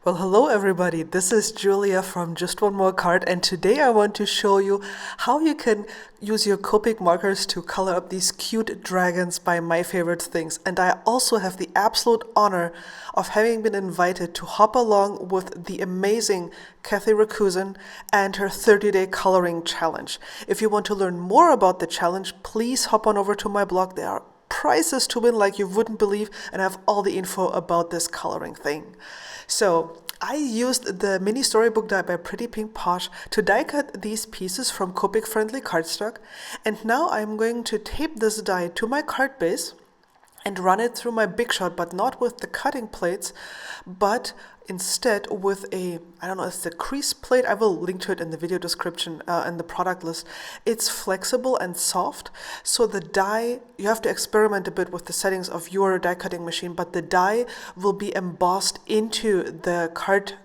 Well, hello everybody. This is Julia from Just One More Card, and today I want to show you how you can use your Copic markers to color up these cute dragons by My Favorite Things. And I also have the absolute honor of having been invited to hop along with the amazing Kathy Rakusin and her 30-day coloring challenge. If you want to learn more about the challenge, please hop on over to my blog. There are prizes to win like you wouldn't believe, and I have all the info about this coloring thing. So I used the mini storybook die by Pretty Pink Posh to die cut these pieces from Copic friendly cardstock, and now I'm going to tape this die to my card base and run it through my Big Shot, but not with the cutting plates, but instead with a, I don't know, it's the crease plate. I will link to it in the video description and the product list. It's flexible and soft, so the die, you have to experiment a bit with the settings of your die cutting machine, but the die will be embossed into the card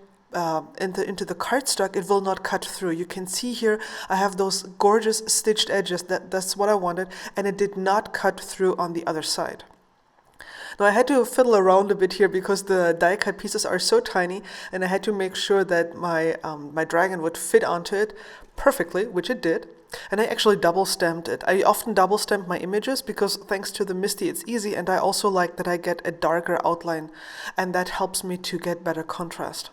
into the cardstock. It will not cut through. You can see here I have those gorgeous stitched edges. That's what I wanted, and it did not cut through on the other side. Now I had to fiddle around a bit here because the die cut pieces are so tiny, and I had to make sure that my dragon would fit onto it perfectly, which it did. And I actually double stamped it. I often double stamp my images because thanks to the MISTI it's easy, and I also like that I get a darker outline, and that helps me to get better contrast.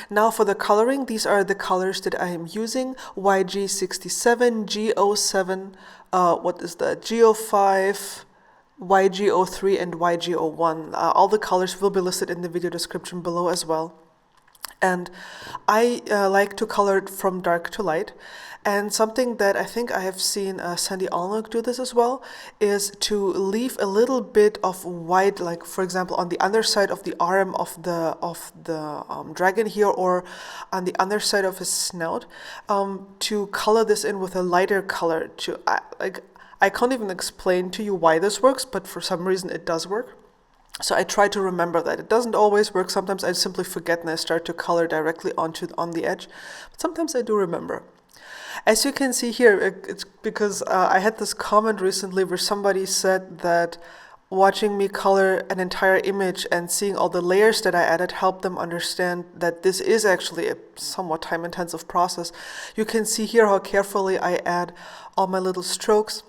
Now for the coloring, these are the colors that I am using: YG67, G07, what is that, G05, YG03 and YG01. All the colors will be listed in the video description below as well. And I like to color it from dark to light. And something that I think I have seen Sandy Alnock do this as well is to leave a little bit of white, like for example on the underside of the arm of the dragon here, or on the underside of his snout, to color this in with a lighter color. I can't even explain to you why this works, but for some reason it does work. So I try to remember that. It doesn't always work. Sometimes I simply forget and I start to color directly on the edge. But sometimes I do remember. As you can see here, it's because I had this comment recently where somebody said that watching me color an entire image and seeing all the layers that I added helped them understand that this is actually a somewhat time-intensive process. You can see here how carefully I add all my little strokes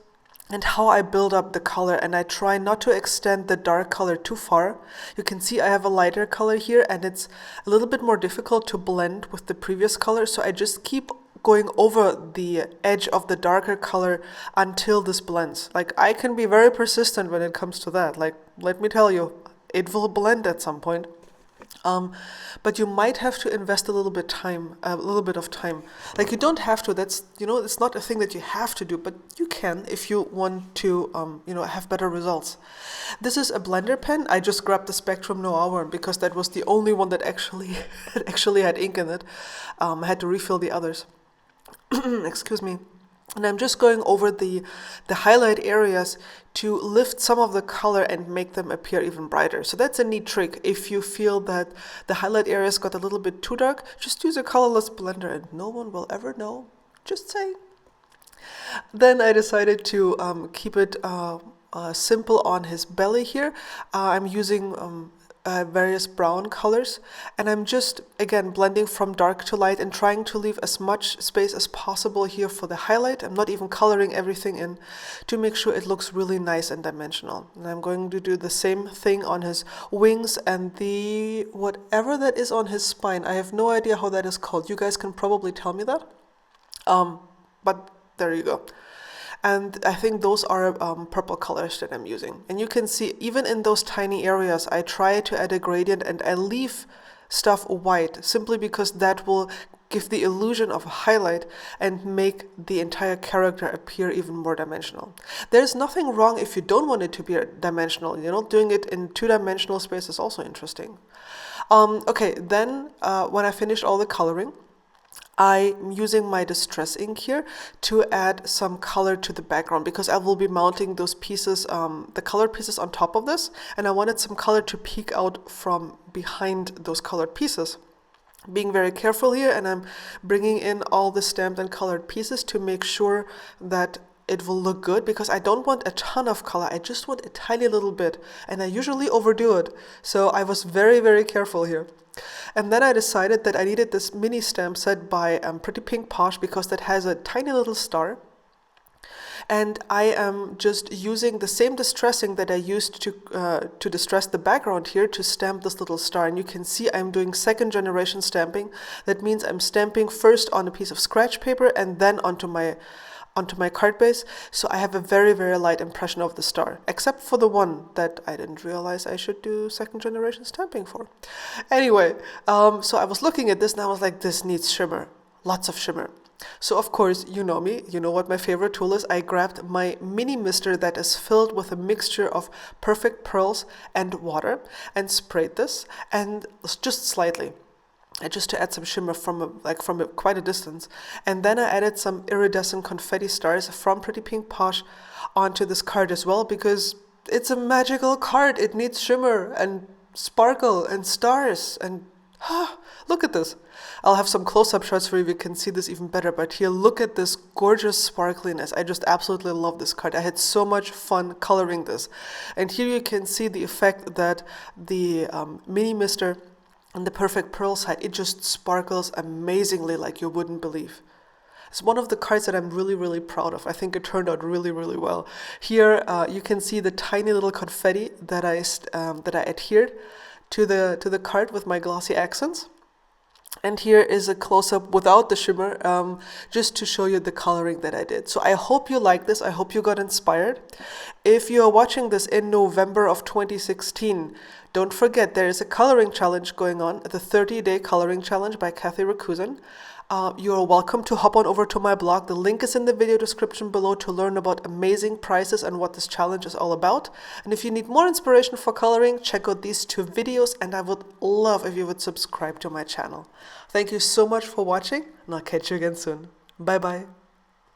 and how I build up the color, and I try not to extend the dark color too far. You can see I have a lighter color here, and it's a little bit more difficult to blend with the previous color, so I just keep going over the edge of the darker color until this blends. Like, I can be very persistent when it comes to that. Like, let me tell you, it will blend at some point. But you might have to invest a little bit of time. Like, you don't have to. That's, it's not a thing that you have to do, but you can if you want to, have better results. This is a blender pen. I just grabbed the Spectrum Noir one because that was the only one that actually had ink in it. I had to refill the others. Excuse me. And I'm just going over the highlight areas to lift some of the color and make them appear even brighter. So that's a neat trick. If you feel that the highlight areas got a little bit too dark, just use a colorless blender and no one will ever know. Just saying. Then I decided to keep it simple on his belly here. I'm using various brown colors, and I'm just again blending from dark to light and trying to leave as much space as possible here for the highlight. I'm not even coloring everything in to make sure it looks really nice and dimensional. And I'm going to do the same thing on his wings and the whatever that is on his spine. I have no idea how that is called. You guys can probably tell me that. But there you go. And I think those are purple colors that I'm using. And you can see even in those tiny areas, I try to add a gradient and I leave stuff white simply because that will give the illusion of a highlight and make the entire character appear even more dimensional. There's nothing wrong if you don't want it to be dimensional. Doing it in two-dimensional space is also interesting. Okay, then when I finished all the coloring, I'm using my distress ink here to add some color to the background because I will be mounting those pieces, the colored pieces on top of this, and I wanted some color to peek out from behind those colored pieces. Being very careful here, and I'm bringing in all the stamped and colored pieces to make sure that it will look good, because I don't want a ton of color. I just want a tiny little bit, and I usually overdo it. So I was very, very careful here. And then I decided that I needed this mini stamp set by Pretty Pink Posh, because that has a tiny little star. And I am just using the same distressing that I used to distress the background here to stamp this little star. And you can see I'm doing second generation stamping. That means I'm stamping first on a piece of scratch paper and then onto my card base. So I have a very, very light impression of the star, except for the one that I didn't realize I should do second generation stamping for. Anyway, so I was looking at this and I was like, this needs shimmer, lots of shimmer. So of course, you know me, you know what my favorite tool is. I grabbed my mini mister that is filled with a mixture of perfect pearls and water and sprayed this, and just slightly, just to add some shimmer from quite a distance. And then I added some iridescent confetti stars from Pretty Pink Posh onto this card as well, because it's a magical card. It needs shimmer and sparkle and stars and look at this. I'll have some close-up shots for you can see this even better, but here, look at this gorgeous sparkliness. I just absolutely love this card. I had so much fun coloring this. And here you can see the effect that the mini mister and the perfect pearl side, it just sparkles amazingly like you wouldn't believe. It's one of the cards that I'm really, really proud of. I think it turned out really, really well. Here you can see the tiny little confetti that I adhered to the card with my glossy accents. And here is a close-up without the shimmer, just to show you the coloring that I did. So I hope you like this. I hope you got inspired. If you are watching this in November of 2016, don't forget there is a coloring challenge going on, the 30-day coloring challenge by Kathy Rakusan. You are welcome to hop on over to my blog. The link is in the video description below to learn about amazing prizes and what this challenge is all about. And if you need more inspiration for coloring, check out these 2 videos, and I would love if you would subscribe to my channel. Thank you so much for watching, and I'll catch you again soon. Bye bye.